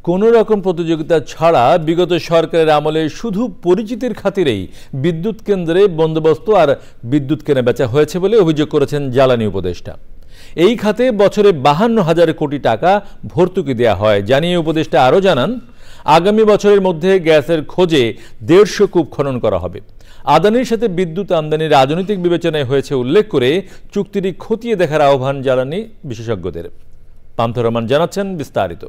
কোনো রকম প্রতিযোগিতা ছাড়া বিগত সরকারের আমলে শুধু পরিচিতির খাতিরেই বিদ্যুৎ কেন্দ্রে বন্দোবস্ত আর বিদ্যুৎ কেনাবেচা হয়েছে বলে অভিযোগ করেছেন জ্বালানি উপদেষ্টা। এই খাতে বছরে 52,000 কোটি টাকা ভর্তুকি দেওয়া হয় জানিয়ে উপদেষ্টা আরও জানান, আগামী বছরের মধ্যে গ্যাসের খোঁজে 150 কূপ খনন করা হবে। আদানির সাথে বিদ্যুৎ আমদানি রাজনৈতিক বিবেচনায় হয়েছে উল্লেখ করে চুক্তিটি খতিয়ে দেখার আহ্বান জ্বালানি বিশেষজ্ঞদের। পান্থ রহমান জানাচ্ছেন বিস্তারিত।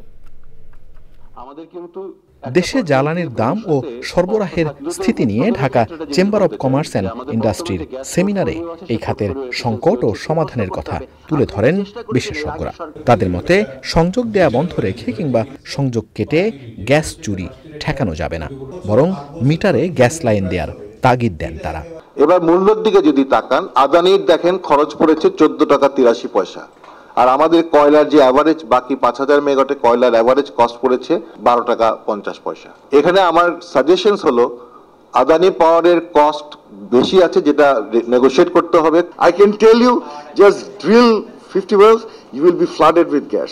দেশে জ্বালানির দাম ও সরবরাহের স্থিতি নিয়ে Dhaka chamber of commerce and ইন্ডাস্ট্রির সেমিনারে এই খাতের সংকট ও সমাধানের কথা তুলে ধরেন বিশেষজ্ঞরা। তাদের মতে সংযোগ দেয়া বন্ধ রেখে কিংবা সংযোগ কেটে গ্যাস চুরি ঠেকানো যাবে না, বরং মিটারে গ্যাস লাইন দেওয়ার তাগিদ দেন তারা। এবার মূল্যের দিকে যদি তাকান, আদানির দেখেন খরচ পড়েছে 14 টাকা 83 পয়সা, আর আমাদের কয়লার যে অ্যাভারেজ বাকি 5000 মেগাওয়াটে কয়লার অ্যাভারেজ কস্ট পড়েছে 12 টাকা 50 পয়সা। এখানে আমার সাজেশনস হলো আদানি পাওয়ারের কস্ট বেশি আছে, যেটা নেগোশিয়েট করতে হবে। I can tell you, just drill 50 wells, you will be flooded with gas.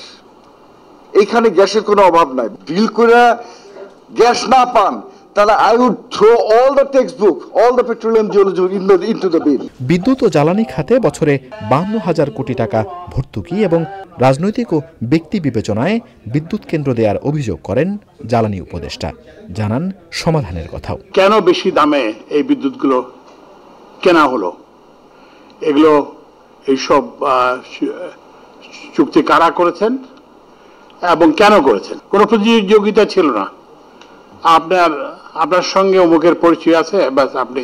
এখানে গ্যাসের কোনো অভাব নাই। ড্রিল করে গ্যাস না পান তাহলে I would throw all the textbook, all the petroleum geology into the bin. বিদ্যুৎ ও জ্বালানি খাতে বছরে 52,000 কোটি টাকা ভর্তুকি এবং রাজনৈতিক ও ব্যক্তি বিবেচনায় বিদ্যুৎ কেন্দ্র দেওয়ার অভিযোগ করেন জ্বালানি উপদেষ্টা। জানান সমাধানের কথাও। কেন বেশি দামে এই বিদ্যুৎগুলো কেনা হলো, এগুলো এইসব চুক্তি কারা করেছেন এবং কেন করেছেন? কোনো প্রতিযোগিতা ছিল না। আপনার সঙ্গে অমুকের পরিচয় আছে, ব্যাস আপনি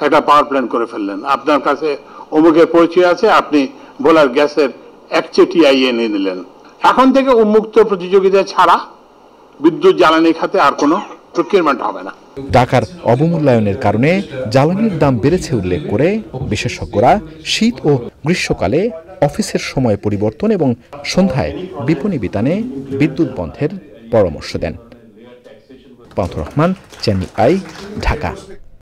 একটা পাওয়ার প্ল্যান্ট করে ফেললেন। আপনার কাছে অমুকের পরিচয় আছে, আপনি ভোলার গ্যাসের একচেটি আইয়ে নিয়ে নিলেন। এখন থেকে উন্মুক্ত প্রতিযোগিতা ছাড়া বিদ্যুৎ জ্বালানি খাতে আর কোনো প্রকিউরমেন্ট হবে না। টাকার অবমূল্যায়নের কারণে জ্বালানির দাম বেড়েছে উল্লেখ করে বিশেষজ্ঞরা শীত ও গ্রীষ্মকালে অফিসের সময় পরিবর্তন এবং সন্ধ্যায় বিপণী বিতানে বিদ্যুৎ বন্ধের পরামর্শ দেন। পান্থ রহমান, চ্যানেল আই, ঢাকা।